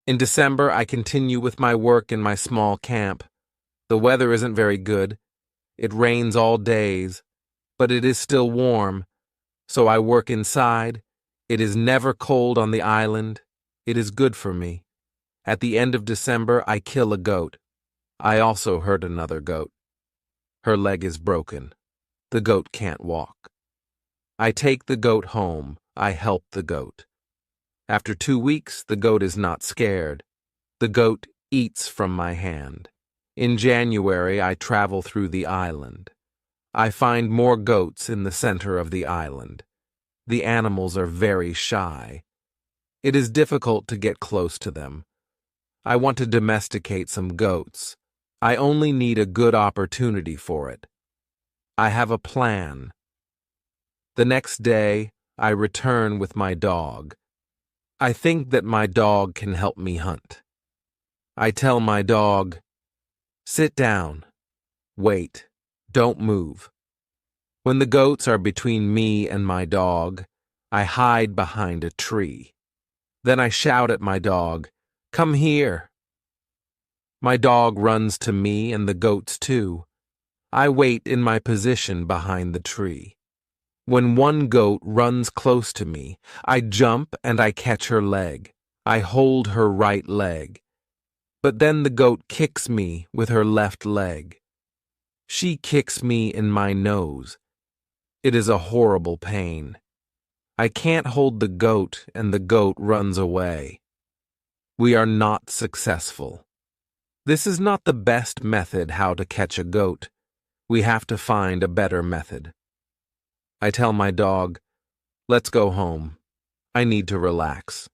In December, I continue with my work in my small camp. The weather isn't very good. It rains all days, but it is still warm, so I work inside. It is never cold on the island. It is good for me. At the end of December, I kill a goat. I also hurt another goat. Her leg is broken. The goat can't walk. I take the goat home. I help the goat. After 2 weeks, the goat is not scared. The goat eats from my hand. In January, I travel through the island. I find more goats in the center of the island. The animals are very shy. It is difficult to get close to them. I want to domesticate some goats. I only need a good opportunity for it. I have a plan. The next day, I return with my dog. I think that my dog can help me hunt. I tell my dog, "Sit down. Wait. Don't move." When the goats are between me and my dog, I hide behind a tree. Then I shout at my dog, "Come here." My dog runs to me and the goats too. I wait in my position behind the tree. When one goat runs close to me, I jump and I catch her leg. I hold her right leg. But then the goat kicks me with her left leg. She kicks me in my nose. It is a horrible pain. I can't hold the goat and the goat runs away. We are not successful. This is not the best method how to catch a goat. We have to find a better method. I tell my dog, "Let's go home. I need to relax."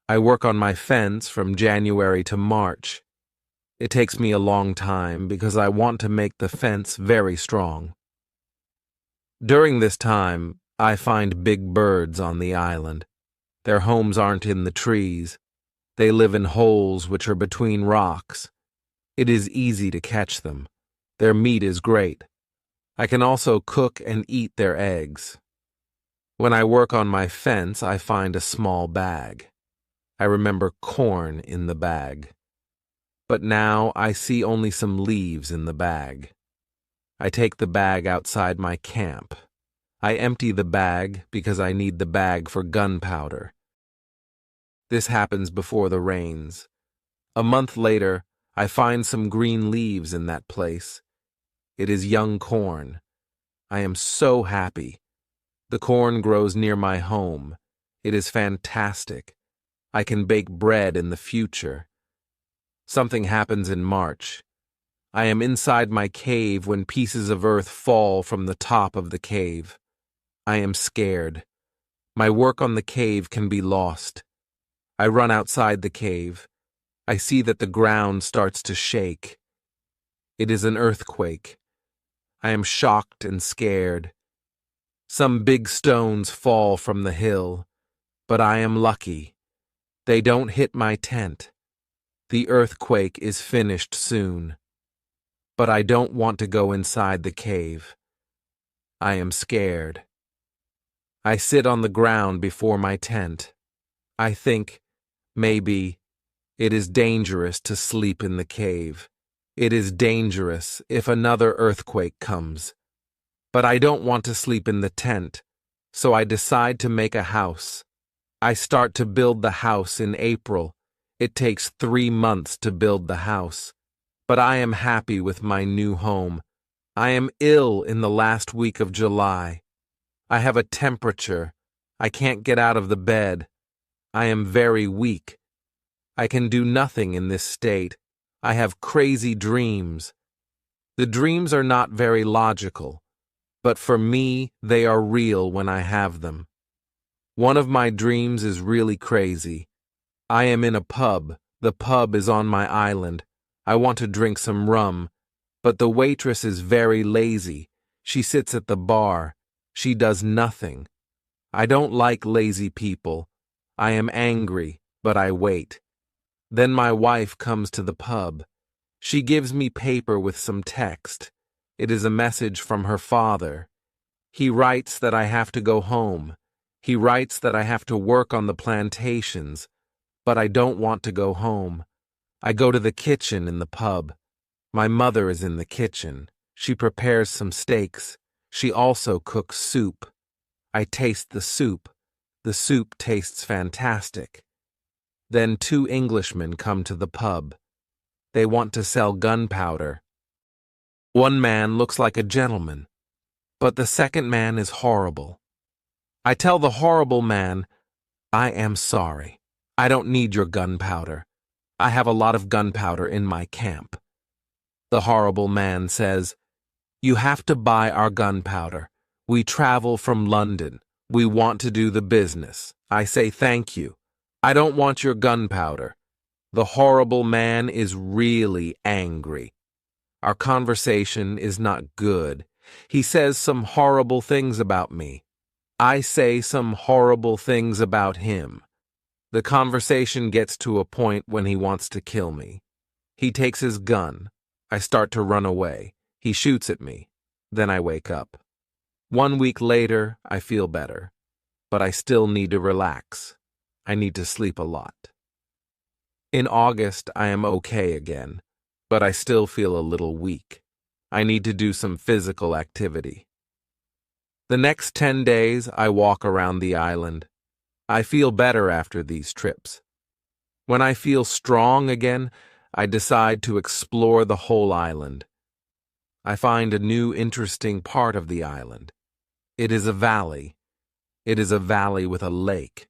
I work on my fence from January to March. It takes me a long time because I want to make the fence very strong. During this time, I find big birds on the island. Their homes aren't in the trees. They live in holes which are between rocks. It is easy to catch them. Their meat is great. I can also cook and eat their eggs. When I work on my fence, I find a small bag. I remember corn in the bag. But now I see only some leaves in the bag. I take the bag outside my camp. I empty the bag because I need the bag for gunpowder. This happens before the rains. A month later, I find some green leaves in that place. It is young corn. I am so happy. The corn grows near my home. It is fantastic. I can bake bread in the future. Something happens in March. I am inside my cave when pieces of earth fall from the top of the cave. I am scared. My work on the cave can be lost. I run outside the cave. I see that the ground starts to shake. It is an earthquake. I am shocked and scared. Some big stones fall from the hill, but I am lucky. They don't hit my tent. The earthquake is finished soon. But I don't want to go inside the cave. I am scared. I sit on the ground before my tent. I think, maybe, it is dangerous to sleep in the cave. It is dangerous if another earthquake comes. But I don't want to sleep in the tent, so I decide to make a house. I start to build the house in April. It takes 3 months to build the house. But I am happy with my new home. I am ill in the last week of July. I have a temperature. I can't get out of the bed. I am very weak. I can do nothing in this state. I have crazy dreams. The dreams are not very logical, but for me, they are real when I have them. One of my dreams is really crazy. I am in a pub. The pub is on my island. I want to drink some rum, but the waitress is very lazy. She sits at the bar. She does nothing. I don't like lazy people. I am angry, but I wait. Then my wife comes to the pub. She gives me paper with some text. It is a message from her father. He writes that I have to go home. He writes that I have to work on the plantations, but I don't want to go home. I go to the kitchen in the pub. My mother is in the kitchen. She prepares some steaks. She also cooks soup. I taste the soup. The soup tastes fantastic. Then 2 Englishmen come to the pub. They want to sell gunpowder. One man looks like a gentleman, but the second man is horrible. I tell the horrible man, I am sorry. I don't need your gunpowder. I have a lot of gunpowder in my camp. The horrible man says, you have to buy our gunpowder. We travel from London. We want to do the business. I say thank you. I don't want your gunpowder. The horrible man is really angry. Our conversation is not good. He says some horrible things about me. I say some horrible things about him. The conversation gets to a point when he wants to kill me. He takes his gun. I start to run away. He shoots at me. Then I wake up. 1 week later, I feel better. But I still need to relax. I need to sleep a lot. In August, I am okay again, but I still feel a little weak. I need to do some physical activity. The next 10 days, I walk around the island. I feel better after these trips. When I feel strong again, I decide to explore the whole island. I find a new interesting part of the island. It is a valley. It is a valley with a lake.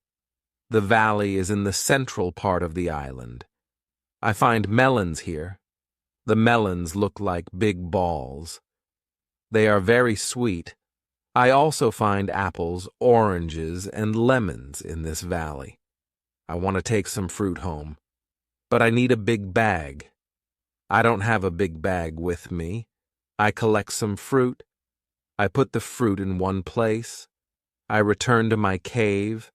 The valley is in the central part of the island. I find melons here. The melons look like big balls. They are very sweet. I also find apples, oranges, and lemons in this valley. I want to take some fruit home, but I need a big bag. I don't have a big bag with me. I collect some fruit. I put the fruit in one place. I return to my cave.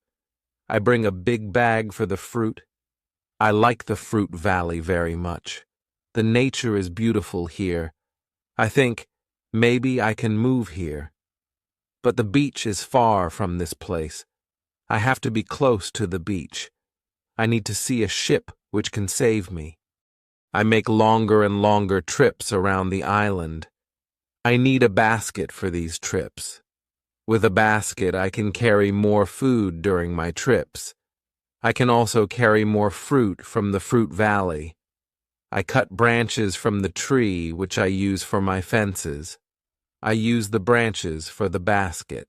I bring a big bag for the fruit. I like the fruit valley very much. The nature is beautiful here. I think maybe I can move here. But the beach is far from this place. I have to be close to the beach. I need to see a ship which can save me. I make longer and longer trips around the island. I need a basket for these trips. With a basket, I can carry more food during my trips. I can also carry more fruit from the fruit valley. I cut branches from the tree, which I use for my fences. I use the branches for the basket.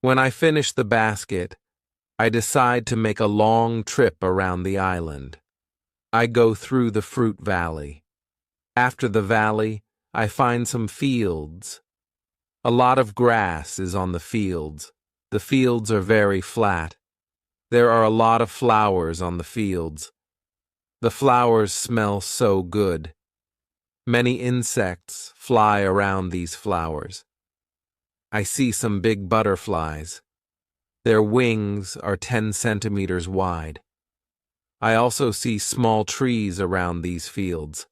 When I finish the basket, I decide to make a long trip around the island. I go through the fruit valley. After the valley, I find some fields. A lot of grass is on the fields. The fields are very flat. There are a lot of flowers on the fields. The flowers smell so good. Many insects fly around these flowers. I see some big butterflies. Their wings are 10 centimeters wide. I also see small trees around these fields.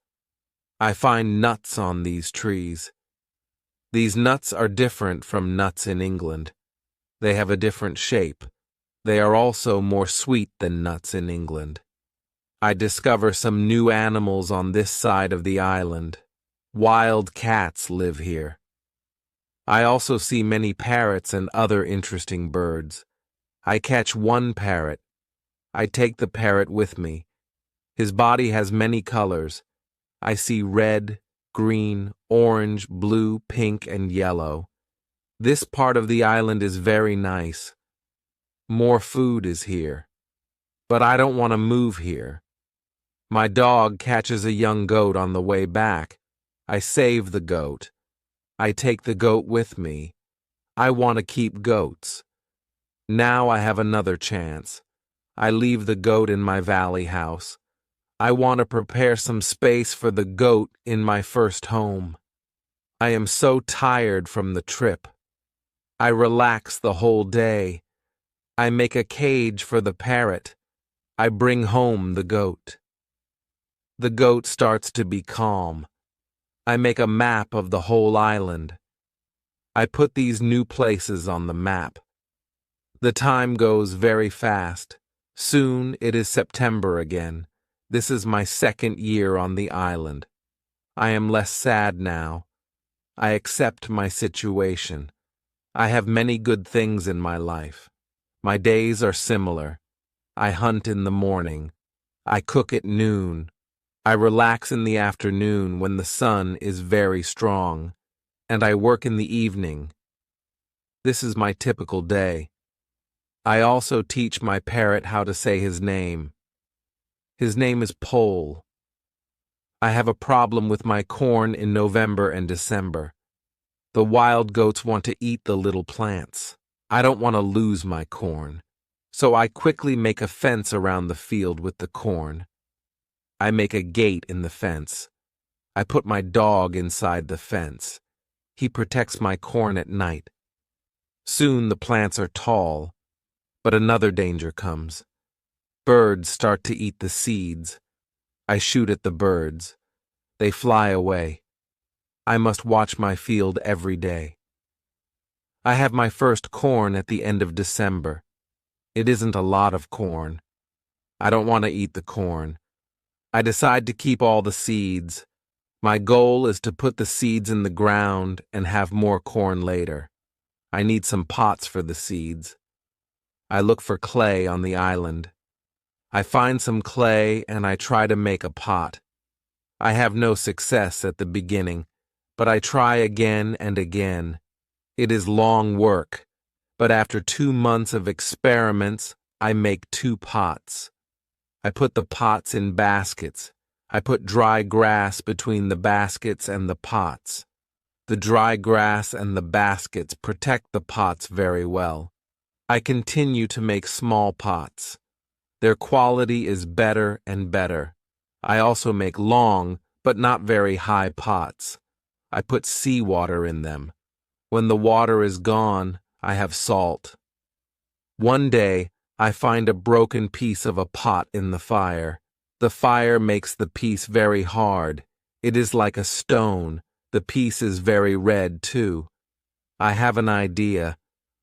I find nuts on these trees. These nuts are different from nuts in England. They have a different shape. They are also more sweet than nuts in England. I discover some new animals on this side of the island. Wild cats live here. I also see many parrots and other interesting birds. I catch one parrot. I take the parrot with me. His body has many colors. I see red, green, orange, blue, pink, and yellow. This part of the island is very nice. More food is here. But I don't want to move here. My dog catches a young goat on the way back. I save the goat. I take the goat with me. I want to keep goats. Now I have another chance. I leave the goat in my valley house. I want to prepare some space for the goat in my first home. I am so tired from the trip. I relax the whole day. I make a cage for the parrot. I bring home the goat. The goat starts to be calm. I make a map of the whole island. I put these new places on the map. The time goes very fast. Soon it is September again. This is my second year on the island. I am less sad now. I accept my situation. I have many good things in my life. My days are similar. I hunt in the morning. I cook at noon. I relax in the afternoon when the sun is very strong. And I work in the evening. This is my typical day. I also teach my parrot how to say his name. His name is Pole. I have a problem with my corn in November and December. The wild goats want to eat the little plants. I don't want to lose my corn, so I quickly make a fence around the field with the corn. I make a gate in the fence. I put my dog inside the fence. He protects my corn at night. Soon the plants are tall, but another danger comes. Birds start to eat the seeds. I shoot at the birds. They fly away. I must watch my field every day. I have my first corn at the end of December. It isn't a lot of corn. I don't want to eat the corn. I decide to keep all the seeds. My goal is to put the seeds in the ground and have more corn later. I need some pots for the seeds. I look for clay on the island. I find some clay and I try to make a pot. I have no success at the beginning, but I try again and again. It is long work, but after 2 months of experiments, I make 2 pots. I put the pots in baskets. I put dry grass between the baskets and the pots. The dry grass and the baskets protect the pots very well. I continue to make small pots. Their quality is better and better. I also make long, but not very high pots. I put seawater in them. When the water is gone, I have salt. One day, I find a broken piece of a pot in the fire. The fire makes the piece very hard. It is like a stone. The piece is very red, too. I have an idea.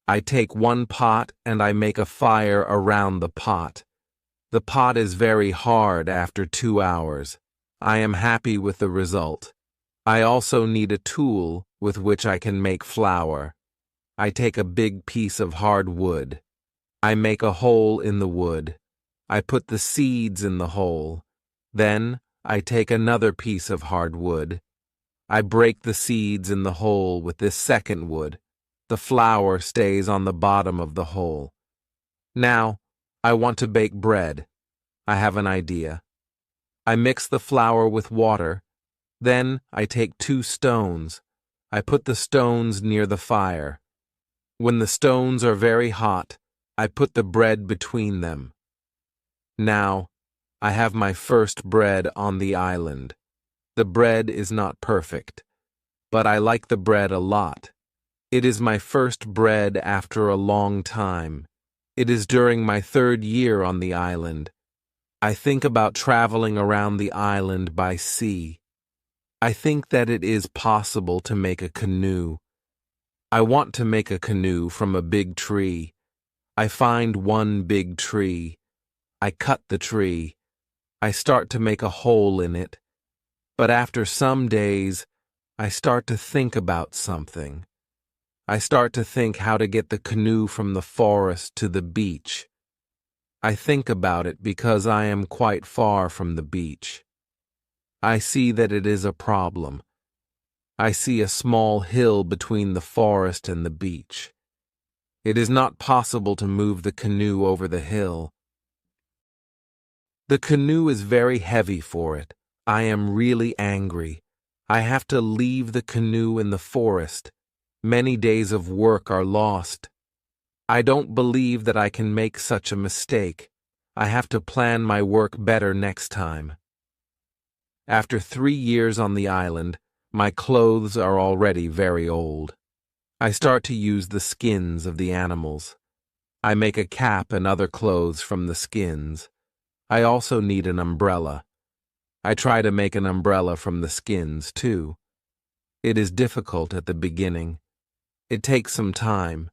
I take one pot and I make a fire around the pot. The pot is very hard after 2 hours. I am happy with the result. I also need a tool with which I can make flour. I take a big piece of hard wood. I make a hole in the wood. I put the seeds in the hole. Then I take another piece of hard wood. I break the seeds in the hole with this second wood. The flour stays on the bottom of the hole. Now, I want to bake bread. I have an idea. I mix the flour with water. Then I take 2 stones. I put the stones near the fire. When the stones are very hot, I put the bread between them. Now, I have my first bread on the island. The bread is not perfect, but I like the bread a lot. It is my first bread after a long time. It is during my 3rd year on the island. I think about traveling around the island by sea. I think that it is possible to make a canoe. I want to make a canoe from a big tree. I find one big tree. I cut the tree. I start to make a hole in it. But after some days, I start to think about something. I start to think how to get the canoe from the forest to the beach. I think about it because I am quite far from the beach. I see that it is a problem. I see a small hill between the forest and the beach. It is not possible to move the canoe over the hill. The canoe is very heavy for it. I am really angry. I have to leave the canoe in the forest. Many days of work are lost. I don't believe that I can make such a mistake. I have to plan my work better next time. After 3 years on the island, my clothes are already very old. I start to use the skins of the animals. I make a cap and other clothes from the skins. I also need an umbrella. I try to make an umbrella from the skins, too. It is difficult at the beginning. It takes some time,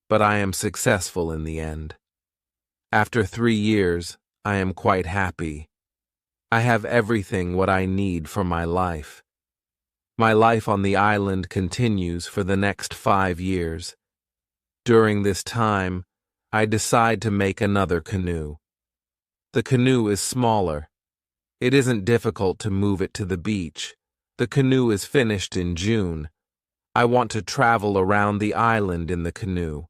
but I am successful in the end. After 3 years, I am quite happy. I have everything what I need for my life. My life on the island continues for the next 5 years. During this time, I decide to make another canoe. The canoe is smaller. It isn't difficult to move it to the beach. The canoe is finished in June. I want to travel around the island in the canoe.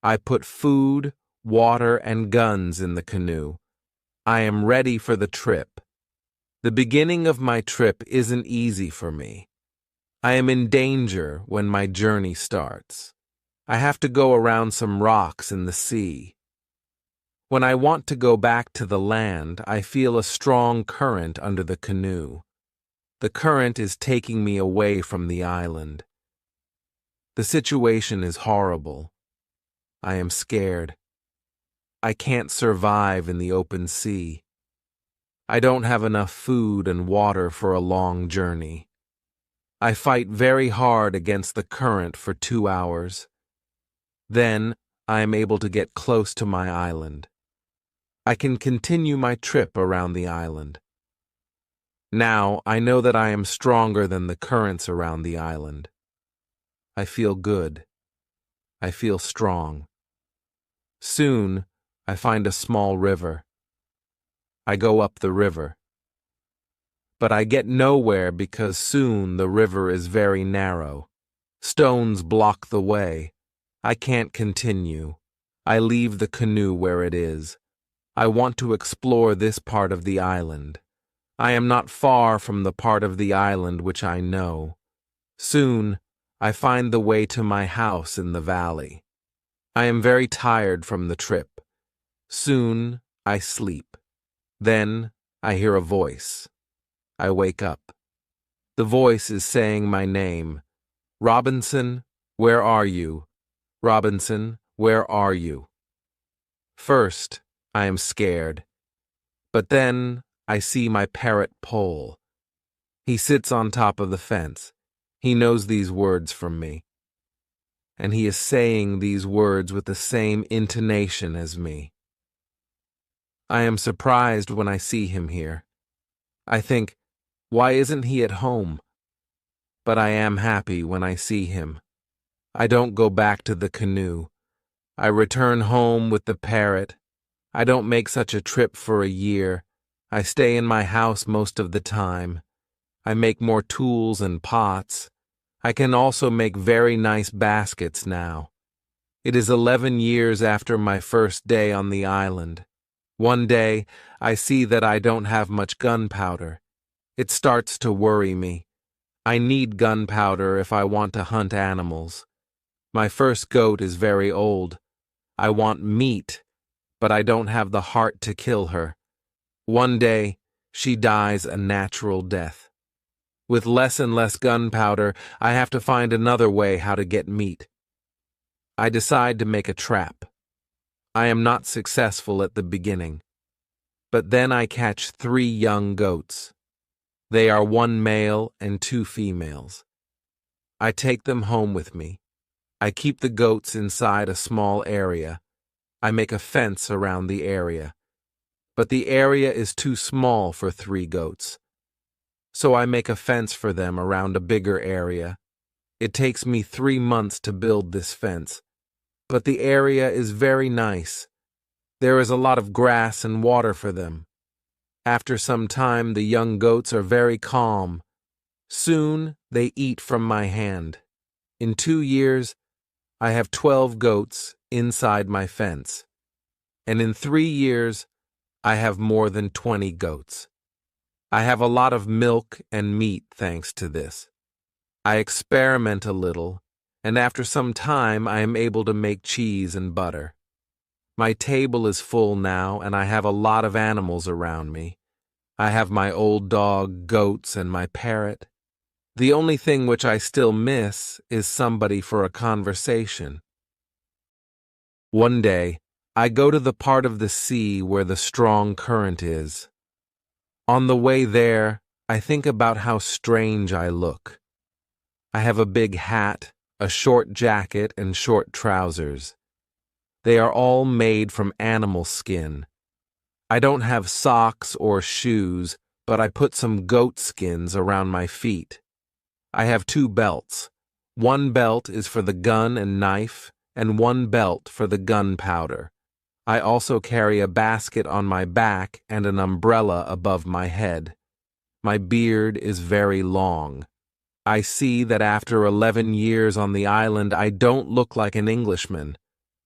I put food, water, and guns in the canoe. I am ready for the trip. The beginning of my trip isn't easy for me. I am in danger when my journey starts. I have to go around some rocks in the sea. When I want to go back to the land, I feel a strong current under the canoe. The current is taking me away from the island. The situation is horrible. I am scared. I can't survive in the open sea. I don't have enough food and water for a long journey. I fight very hard against the current for 2 hours. Then I am able to get close to my island. I can continue my trip around the island. Now I know that I am stronger than the currents around the island. I feel good. I feel strong. Soon, I find a small river. I go up the river. But I get nowhere because soon the river is very narrow. Stones block the way. I can't continue. I leave the canoe where it is. I want to explore this part of the island. I am not far from the part of the island which I know. Soon, I find the way to my house in the valley. I am very tired from the trip. Soon, I sleep. Then, I hear a voice. I wake up. The voice is saying my name. Robinson, where are you? Robinson, where are you? First, I am scared. But then, I see my parrot Pole. He sits on top of the fence. He knows these words from me. And he is saying these words with the same intonation as me. I am surprised when I see him here. I think, why isn't he at home? But I am happy when I see him. I don't go back to the canoe. I return home with the parrot. I don't make such a trip for a year. I stay in my house most of the time. I make more tools and pots. I can also make very nice baskets now. It is 11 years after my first day on the island. One day, I see that I don't have much gunpowder. It starts to worry me. I need gunpowder if I want to hunt animals. My first goat is very old. I want meat, but I don't have the heart to kill her. One day, she dies a natural death. With less and less gunpowder, I have to find another way how to get meat. I decide to make a trap. I am not successful at the beginning. But then I catch 3 young goats. They are 1 male and 2 females. I take them home with me. I keep the goats inside a small area. I make a fence around the area. But the area is too small for 3 goats. So I make a fence for them around a bigger area. It takes me 3 months to build this fence. But the area is very nice. There is a lot of grass and water for them. After some time, the young goats are very calm. Soon, they eat from my hand. In 2 years, I have 12 goats inside my fence. And in 3 years, I have more than 20 goats. I have a lot of milk and meat thanks to this. I experiment a little, and after some time I am able to make cheese and butter. My table is full now, and I have a lot of animals around me. I have my old dog, goats, and my parrot. The only thing which I still miss is somebody for a conversation. One day, I go to the part of the sea where the strong current is. On the way there, I think about how strange I look. I have a big hat, a short jacket, and short trousers. They are all made from animal skin. I don't have socks or shoes, but I put some goat skins around my feet. I have 2 belts. One belt is for the gun and knife, and one belt for the gunpowder. I also carry a basket on my back and an umbrella above my head. My beard is very long. I see that after 11 years on the island, I don't look like an Englishman.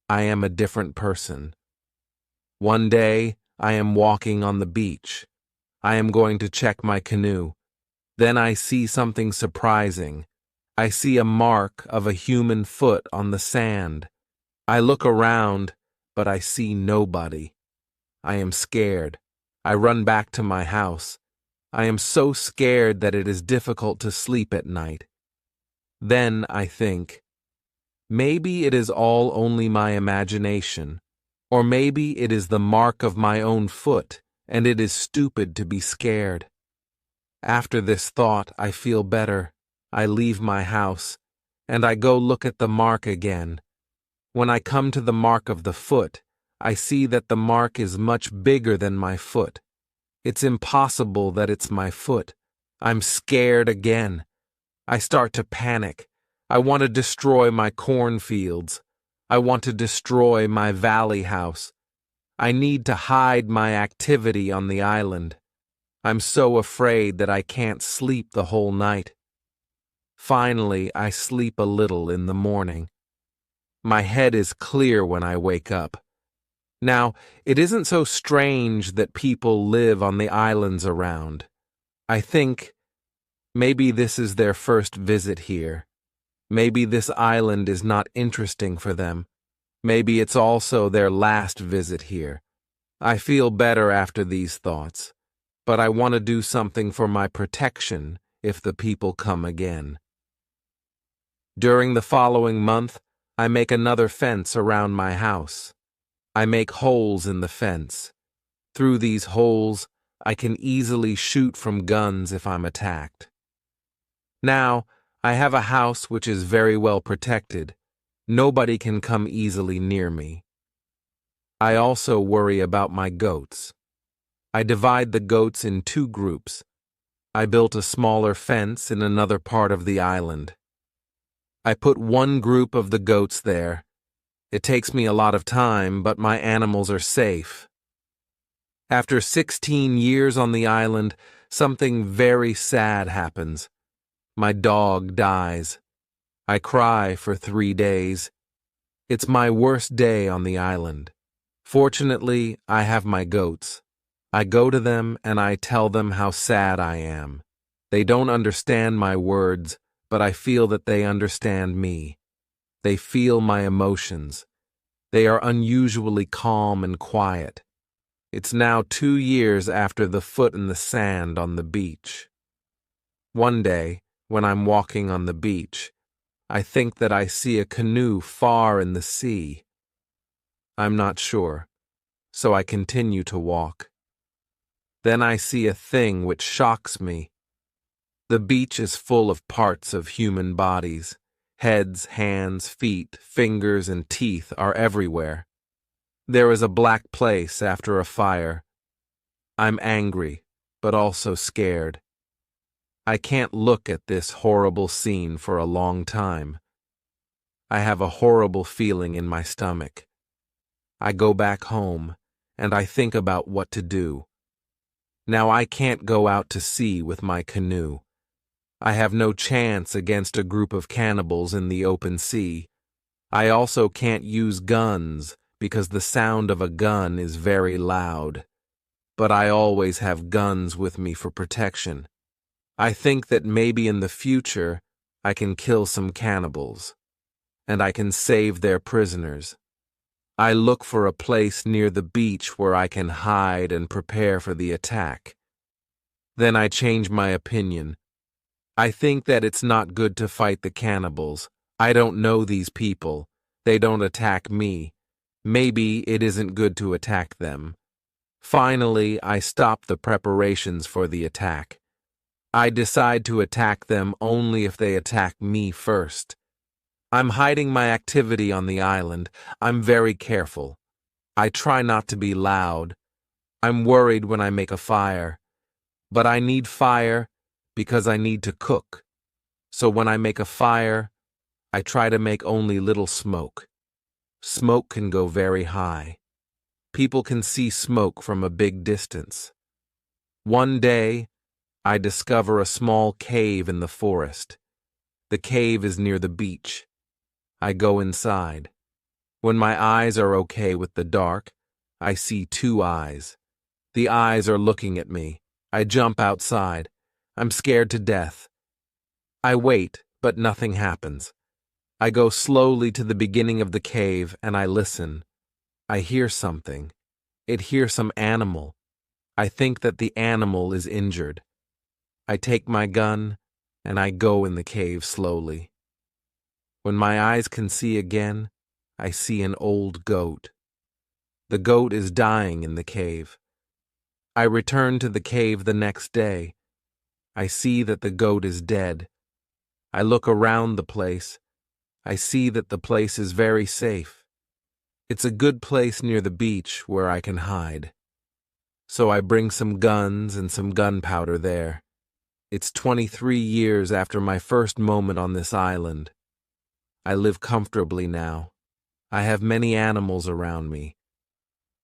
I am a different person. One day, I am walking on the beach. I am going to check my canoe. Then I see something surprising. I see a mark of a human foot on the sand. I look around, but I see nobody. I am scared. I run back to my house. I am so scared that it is difficult to sleep at night. Then I think, maybe it is all only my imagination, or maybe it is the mark of my own foot, and it is stupid to be scared. After this thought, I feel better. I leave my house, and I go look at the mark again. When I come to the mark of the foot, I see that the mark is much bigger than my foot. It's impossible that it's my foot. I'm scared again. I start to panic. I want to destroy my cornfields. I want to destroy my valley house. I need to hide my activity on the island. I'm so afraid that I can't sleep the whole night. Finally, I sleep a little in the morning. My head is clear when I wake up. Now, it isn't so strange that people live on the islands around. I think maybe this is their first visit here. Maybe this island is not interesting for them. Maybe it's also their last visit here. I feel better after these thoughts, but I want to do something for my protection if the people come again. During the following month, I make another fence around my house. I make holes in the fence. Through these holes, I can easily shoot from guns if I'm attacked. Now, I have a house which is very well protected. Nobody can come easily near me. I also worry about my goats. I divide the goats in 2 groups. I built a smaller fence in another part of the island. I put one group of the goats there. It takes me a lot of time, but my animals are safe. After 16 years on the island, something very sad happens. My dog dies. I cry for 3 days. It's my worst day on the island. Fortunately, I have my goats. I go to them and I tell them how sad I am. They don't understand my words, but I feel that they understand me. They feel my emotions. They are unusually calm and quiet. It's now 2 years after the foot in the sand on the beach. One day, when I'm walking on the beach, I think that I see a canoe far in the sea. I'm not sure, so I continue to walk. Then I see a thing which shocks me. The beach is full of parts of human bodies. Heads, hands, feet, fingers, and teeth are everywhere. There is a black place after a fire. I'm angry, but also scared. I can't look at this horrible scene for a long time. I have a horrible feeling in my stomach. I go back home, and I think about what to do. Now I can't go out to sea with my canoe. I have no chance against a group of cannibals in the open sea. I also can't use guns because the sound of a gun is very loud. But I always have guns with me for protection. I think that maybe in the future I can kill some cannibals, and I can save their prisoners. I look for a place near the beach where I can hide and prepare for the attack. Then I change my opinion. I think that it's not good to fight the cannibals. I don't know these people. They don't attack me. Maybe it isn't good to attack them. Finally, I stop the preparations for the attack. I decide to attack them only if they attack me first. I'm hiding my activity on the island. I'm very careful. I try not to be loud. I'm worried when I make a fire. But I need fire because I need to cook. So when I make a fire, I try to make only little smoke. Smoke can go very high. People can see smoke from a big distance. One day, I discover a small cave in the forest. The cave is near the beach. I go inside. When my eyes are okay with the dark, I see two eyes. The eyes are looking at me. I jump outside. I'm scared to death. I wait, but nothing happens. I go slowly to the beginning of the cave and I listen. I hear something. It hears some animal. I think that the animal is injured. I take my gun and I go in the cave slowly. When my eyes can see again, I see an old goat. The goat is dying in the cave. I return to the cave the next day. I see that the goat is dead. I look around the place. I see that the place is very safe. It's a good place near the beach where I can hide. So I bring some guns and some gunpowder there. It's 23 years after my first moment on this island. I live comfortably now. I have many animals around me.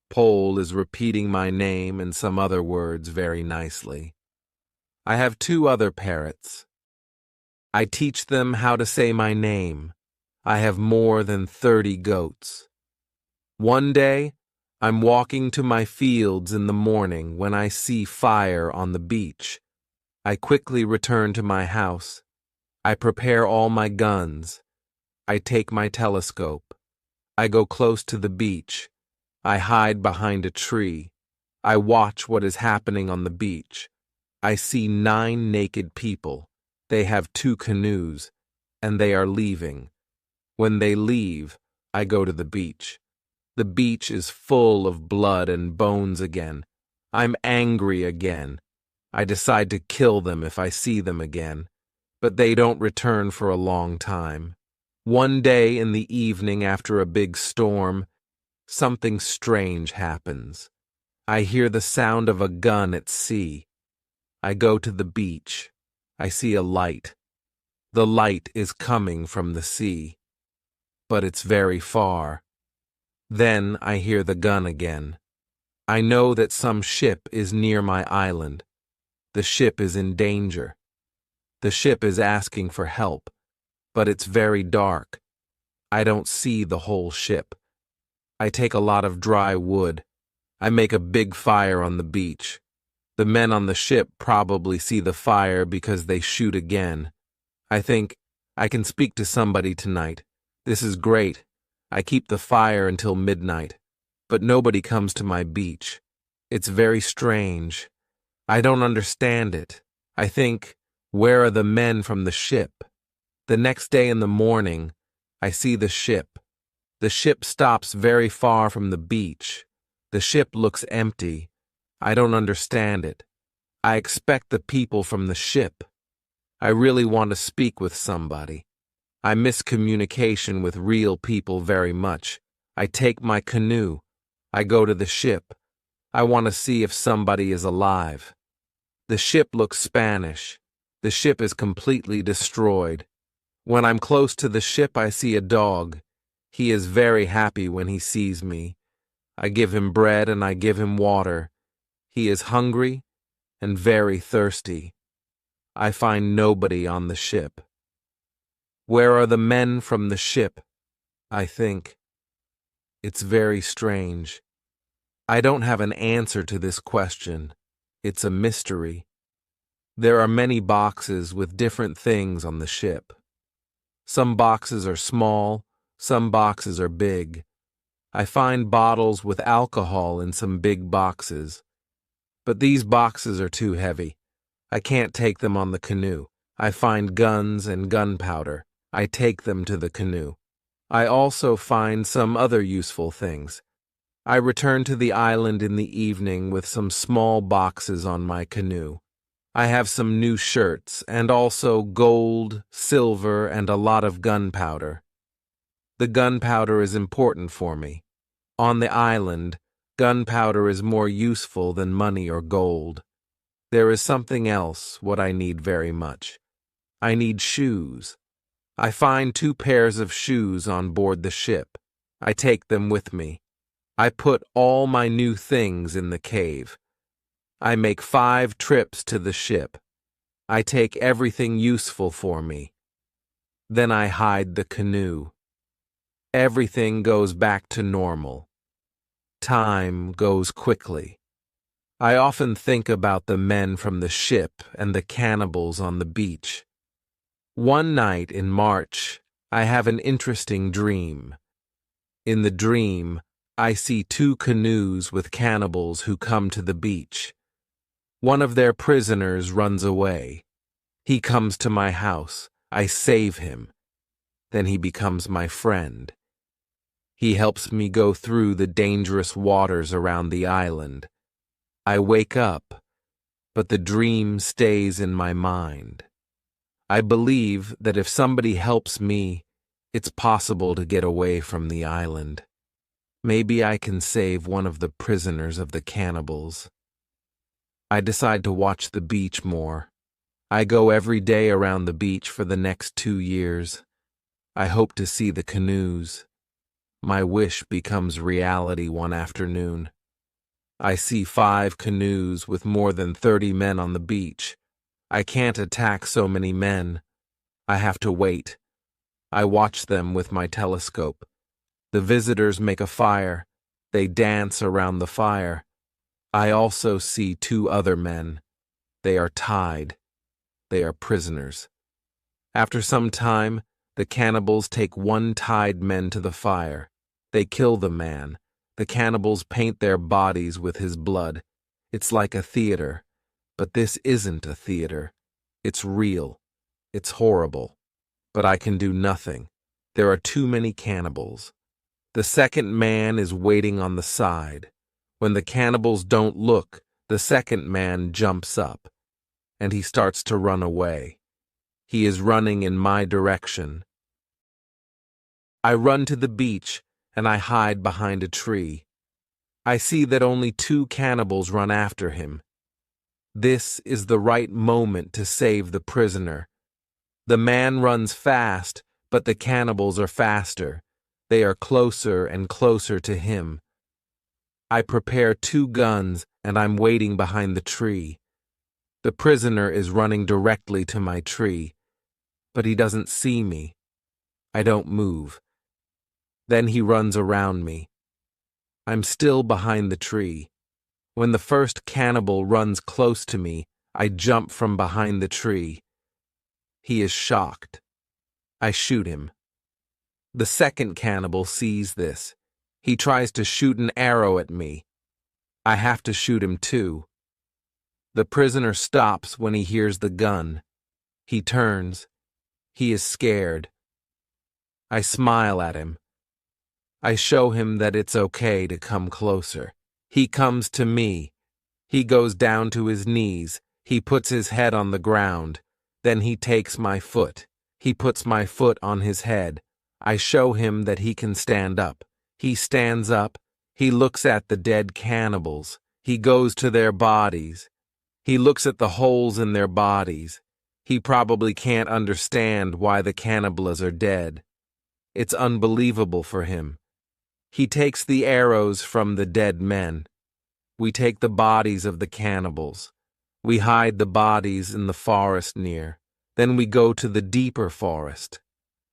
Pole is repeating my name and some other words very nicely. I have 2 other parrots. I teach them how to say my name. I have more than 30 goats. One day, I'm walking to my fields in the morning when I see fire on the beach. I quickly return to my house. I prepare all my guns. I take my telescope. I go close to the beach. I hide behind a tree. I watch what is happening on the beach. I see 9 naked people. They have 2 canoes, and they are leaving. When they leave, I go to the beach. The beach is full of blood and bones again. I'm angry again. I decide to kill them if I see them again, but they don't return for a long time. One day in the evening after a big storm, something strange happens. I hear the sound of a gun at sea. I go to the beach. I see a light. The light is coming from the sea, but it's very far. Then I hear the gun again. I know that some ship is near my island. The ship is in danger. The ship is asking for help, but it's very dark. I don't see the whole ship. I take a lot of dry wood. I make a big fire on the beach. The men on the ship probably see the fire because they shoot again. I think, I can speak to somebody tonight. This is great. I keep the fire until midnight, but nobody comes to my beach. It's very strange. I don't understand it. I think, where are the men from the ship? The next day in the morning, I see the ship. The ship stops very far from the beach. The ship looks empty. I don't understand it. I expect the people from the ship. I really want to speak with somebody. I miss communication with real people very much. I take my canoe. I go to the ship. I want to see if somebody is alive. The ship looks Spanish. The ship is completely destroyed. When I'm close to the ship, I see a dog. He is very happy when he sees me. I give him bread and I give him water. He is hungry and very thirsty. I find nobody on the ship. Where are the men from the ship? I think. It's very strange. I don't have an answer to this question. It's a mystery. There are many boxes with different things on the ship. Some boxes are small, some boxes are big. I find bottles with alcohol in some big boxes. But these boxes are too heavy. I can't take them on the canoe. I find guns and gunpowder. I take them to the canoe. I also find some other useful things. I return to the island in the evening with some small boxes on my canoe. I have some new shirts and also gold, silver, and a lot of gunpowder. The gunpowder is important for me. On the island, gunpowder is more useful than money or gold. There is something else what I need very much. I need shoes. I find 2 pairs of shoes on board the ship. I take them with me. I put all my new things in the cave. I make 5 trips to the ship. I take everything useful for me. Then I hide the canoe. Everything goes back to normal. Time goes quickly. I often think about the men from the ship and the cannibals on the beach. One night in March, I have an interesting dream. In the dream, I see 2 canoes with cannibals who come to the beach. One of their prisoners runs away. He comes to my house. I save him. Then he becomes my friend. He helps me go through the dangerous waters around the island. I wake up, but the dream stays in my mind. I believe that if somebody helps me, it's possible to get away from the island. Maybe I can save one of the prisoners of the cannibals. I decide to watch the beach more. I go every day around the beach for the next 2 years. I hope to see the canoes. My wish becomes reality one afternoon. I see 5 canoes with more than 30 men on the beach. I can't attack so many men. I have to wait. I watch them with my telescope. The visitors make a fire. They dance around the fire. I also see 2 other men. They are tied. They are prisoners. After some time, the cannibals take 1 tied man to the fire. They kill the man. The cannibals paint their bodies with his blood. It's like a theater. But this isn't a theater. It's real. It's horrible. But I can do nothing. There are too many cannibals. The second man is waiting on the side. When the cannibals don't look, the second man jumps up, and he starts to run away. He is running in my direction. I run to the beach, and I hide behind a tree. I see that only 2 cannibals run after him. This is the right moment to save the prisoner. The man runs fast, but the cannibals are faster. They are closer and closer to him. I prepare 2 guns, and I'm waiting behind the tree. The prisoner is running directly to my tree, but he doesn't see me. I don't move. Then he runs around me. I'm still behind the tree. When the first cannibal runs close to me, I jump from behind the tree. He is shocked. I shoot him. The second cannibal sees this. He tries to shoot an arrow at me. I have to shoot him too. The prisoner stops when he hears the gun. He turns. He is scared. I smile at him. I show him that it's okay to come closer. He comes to me. He goes down to his knees. He puts his head on the ground. Then he takes my foot. He puts my foot on his head. I show him that he can stand up. He stands up. He looks at the dead cannibals. He goes to their bodies. He looks at the holes in their bodies. He probably can't understand why the cannibals are dead. It's unbelievable for him. He takes the arrows from the dead men. We take the bodies of the cannibals. We hide the bodies in the forest near. Then we go to the deeper forest.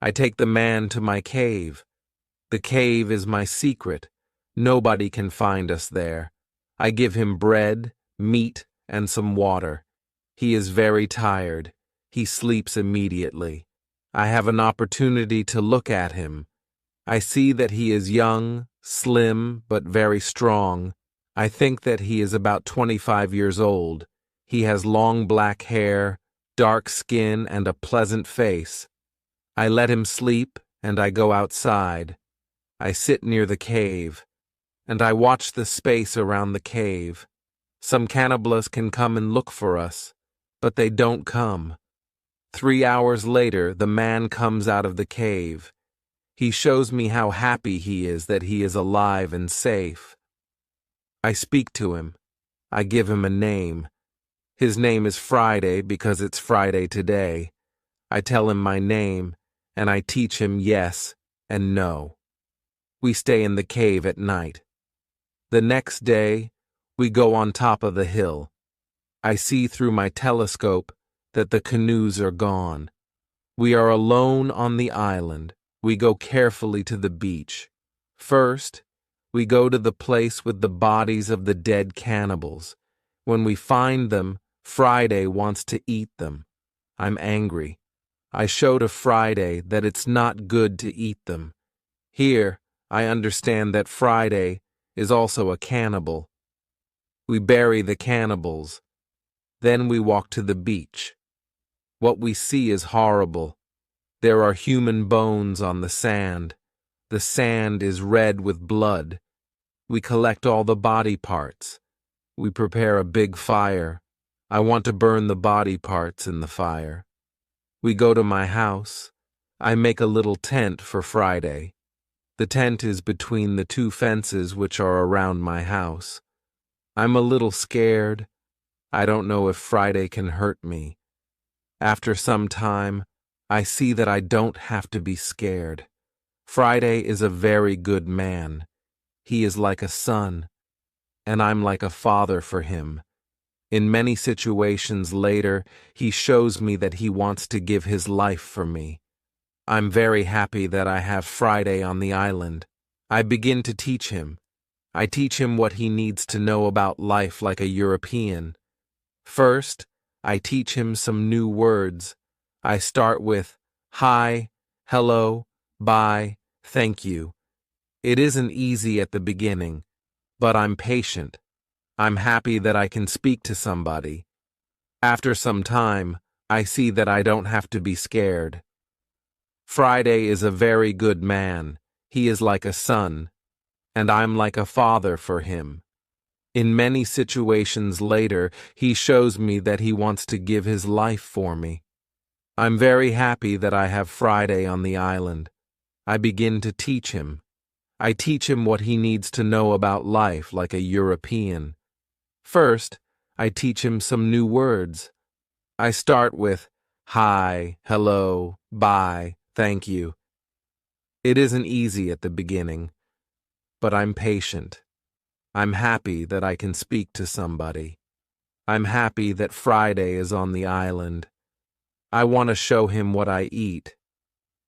I take the man to my cave. The cave is my secret. Nobody can find us there. I give him bread, meat, and some water. He is very tired. He sleeps immediately. I have an opportunity to look at him. I see that he is young, slim, but very strong. I think that he is about 25 years old. He has long black hair, dark skin, and a pleasant face. I let him sleep, and I go outside. I sit near the cave, and I watch the space around the cave. Some cannibals can come and look for us, but they don't come. 3 hours later, the man comes out of the cave. He shows me how happy he is that he is alive and safe. I speak to him. I give him a name. His name is Friday because it's Friday today. I tell him my name, and I teach him yes and no. We stay in the cave at night. The next day, we go on top of the hill. I see through my telescope that the canoes are gone. We are alone on the island. We go carefully to the beach. First, we go to the place with the bodies of the dead cannibals. When we find them, Friday wants to eat them. I'm angry. I show to Friday that it's not good to eat them. Here, I understand that Friday is also a cannibal. We bury the cannibals. Then we walk to the beach. What we see is horrible. There are human bones on the sand. The sand is red with blood. We collect all the body parts. We prepare a big fire. I want to burn the body parts in the fire. We go to my house. I make a little tent for Friday. The tent is between the two fences which are around my house. I'm a little scared. I don't know if Friday can hurt me. After some time, I see that I don't have to be scared. Friday is a very good man. He is like a son, and I'm like a father for him. In many situations later, he shows me that he wants to give his life for me. I'm very happy that I have Friday on the island. I begin to teach him. I teach him what he needs to know about life like a European. First, I teach him some new words. I start with hi, hello, bye, thank you. It isn't easy at the beginning, but I'm patient. I'm happy that I can speak to somebody. After some time, I see that I don't have to be scared. Friday is a very good man. He is like a son, and I'm like a father for him. In many situations later, he shows me that he wants to give his life for me. I'm very happy that I have Friday on the island. I begin to teach him. I teach him what he needs to know about life like a European. First, I teach him some new words. I start with hi, hello, bye, thank you. It isn't easy at the beginning, but I'm patient. I'm happy that I can speak to somebody. I'm happy that Friday is on the island. I want to show him what I eat.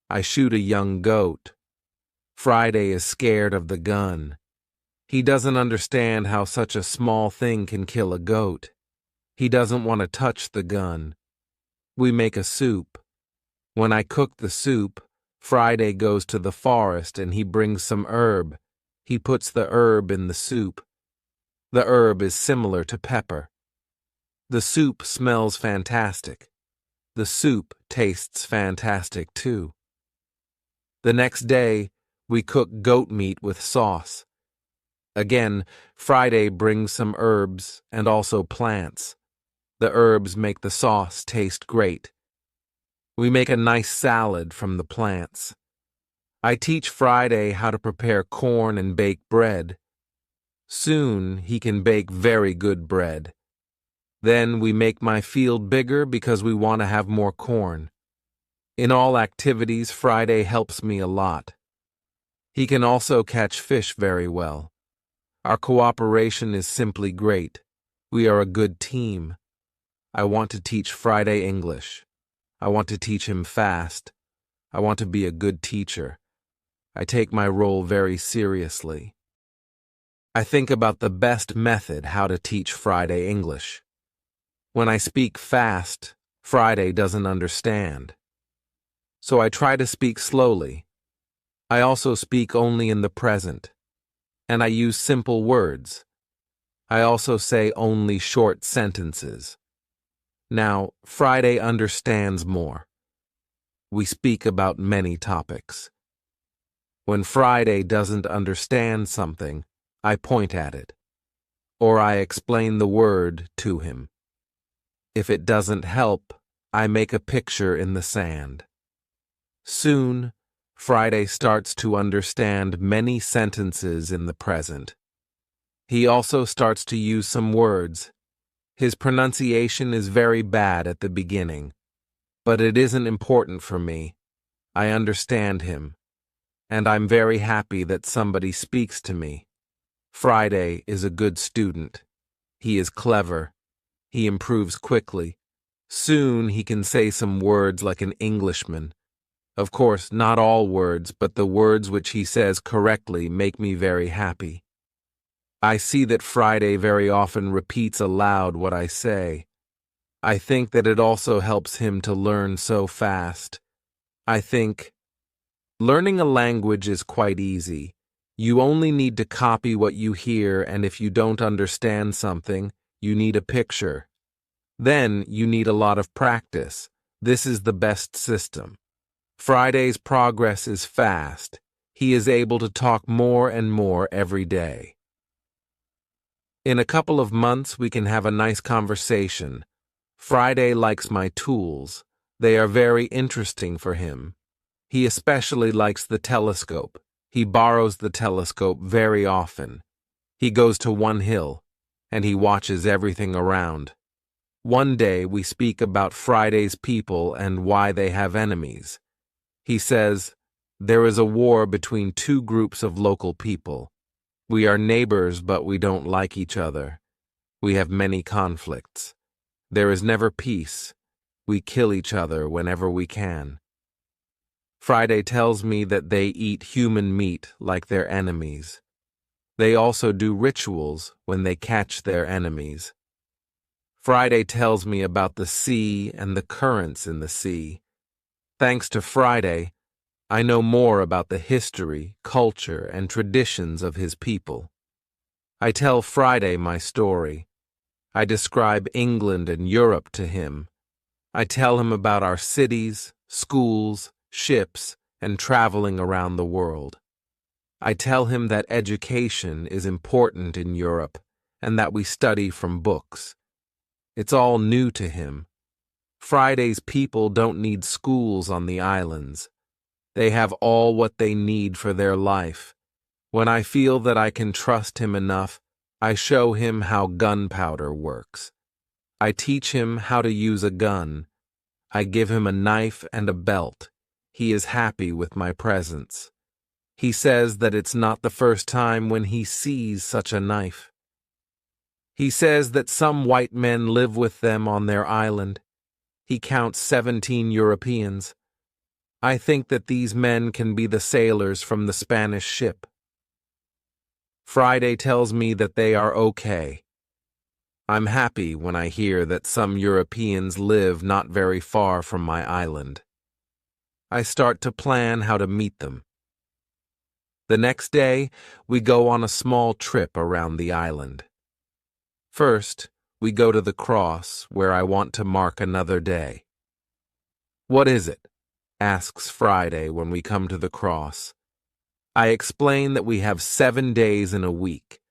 I shoot a young goat. Friday is scared of the gun. He doesn't understand how such a small thing can kill a goat. He doesn't want to touch the gun. We make a soup. When I cook the soup, Friday goes to the forest and he brings some herb. He puts the herb in the soup. The herb is similar to pepper. The soup smells fantastic. The soup tastes fantastic too. The next day, we cook goat meat with sauce. Again, Friday brings some herbs and also plants. The herbs make the sauce taste great. We make a nice salad from the plants. I teach Friday how to prepare corn and bake bread. Soon he can bake very good bread. Then we make my field bigger because we want to have more corn. In all activities, Friday helps me a lot. He can also catch fish very well. Our cooperation is simply great. We are a good team. I want to teach Friday English. I want to teach him fast. I want to be a good teacher. I take my role very seriously. I think about the best method how to teach Friday English. When I speak fast, Friday doesn't understand. So I try to speak slowly. I also speak only in the present. And I use simple words. I also say only short sentences. Now, Friday understands more. We speak about many topics. When Friday doesn't understand something, I point at it, or I explain the word to him. If it doesn't help, I make a picture in the sand. Soon, Friday starts to understand many sentences in the present. He also starts to use some words. His pronunciation is very bad at the beginning, but it isn't important for me. I understand him, and I'm very happy that somebody speaks to me. Friday is a good student. He is clever. He improves quickly. Soon he can say some words like an Englishman. Of course, not all words, but the words which he says correctly make me very happy. I see that Friday very often repeats aloud what I say. I think that it also helps him to learn so fast. I think learning a language is quite easy. You only need to copy what you hear, and if you don't understand something, you need a picture. Then you need a lot of practice. This is the best system. Friday's progress is fast. He is able to talk more and more every day. In a couple of months, we can have a nice conversation. Friday likes my tools. They are very interesting for him. He especially likes the telescope. He borrows the telescope very often. He goes to one hill, and he watches everything around. One day we speak about Friday's people and why they have enemies. He says, "There is a war between two groups of local people. We are neighbors, but we don't like each other. We have many conflicts. There is never peace. We kill each other whenever we can." Friday tells me that they eat human meat like their enemies. They also do rituals when they catch their enemies. Friday tells me about the sea and the currents in the sea. Thanks to Friday, I know more about the history, culture, and traditions of his people. I tell Friday my story. I describe England and Europe to him. I tell him about our cities, schools, ships, and traveling around the world. I tell him that education is important in Europe and that we study from books. It's all new to him. Friday's people don't need schools on the islands. They have all what they need for their life. When I feel that I can trust him enough, I show him how gunpowder works. I teach him how to use a gun. I give him a knife and a belt. He is happy with my presence. He says that it's not the first time when he sees such a knife. He says that some white men live with them on their island. He counts 17 Europeans. I think that these men can be the sailors from the Spanish ship. Friday tells me that they are okay. I'm happy when I hear that some Europeans live not very far from my island. I start to plan how to meet them. The next day, we go on a small trip around the island. First, we go to the cross, where I want to mark another day. "What is it?" asks Friday when we come to the cross. I explain that we have 7 days in a week.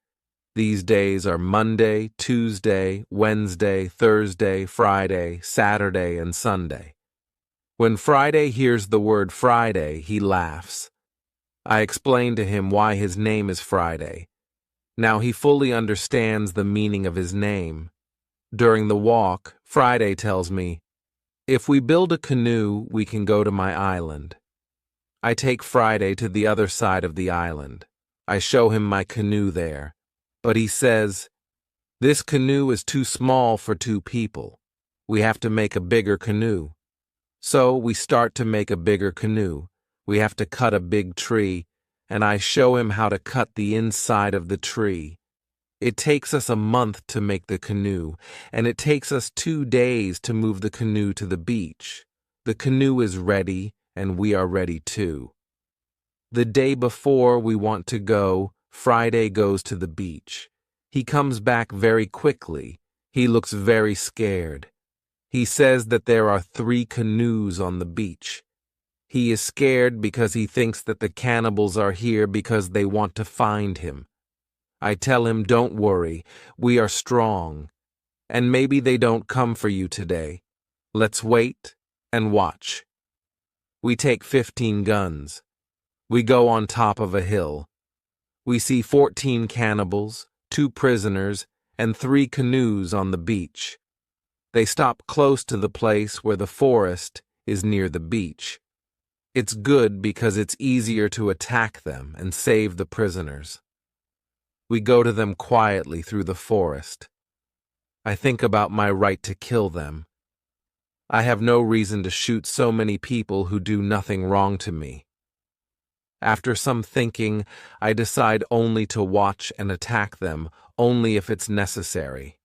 These days are Monday, Tuesday, Wednesday, Thursday, Friday, Saturday, and Sunday. When Friday hears the word Friday, he laughs. I explain to him why his name is Friday. Now he fully understands the meaning of his name. During the walk, Friday tells me, "If we build a canoe, we can go to my island." I take Friday to the other side of the island. I show him my canoe there. But he says, "This canoe is too small for 2 people. We have to make a bigger canoe." So we start to make a bigger canoe. We have to cut a big tree, and I show him how to cut the inside of the tree. It takes us a month to make the canoe, and it takes us 2 days to move the canoe to the beach. The canoe is ready, and we are ready too. The day before we want to go, Friday goes to the beach. He comes back very quickly. He looks very scared. He says that there are 3 canoes on the beach. He is scared because he thinks that the cannibals are here because they want to find him. I tell him, "Don't worry, we are strong, and maybe they don't come for you today. Let's wait and watch." We take 15 guns. We go on top of a hill. We see 14 cannibals, 2 prisoners, and 3 canoes on the beach. They stop close to the place where the forest is near the beach. It's good because it's easier to attack them and save the prisoners. We go to them quietly through the forest. I think about my right to kill them. I have no reason to shoot so many people who do nothing wrong to me. After some thinking, I decide only to watch and attack them, only if it's necessary.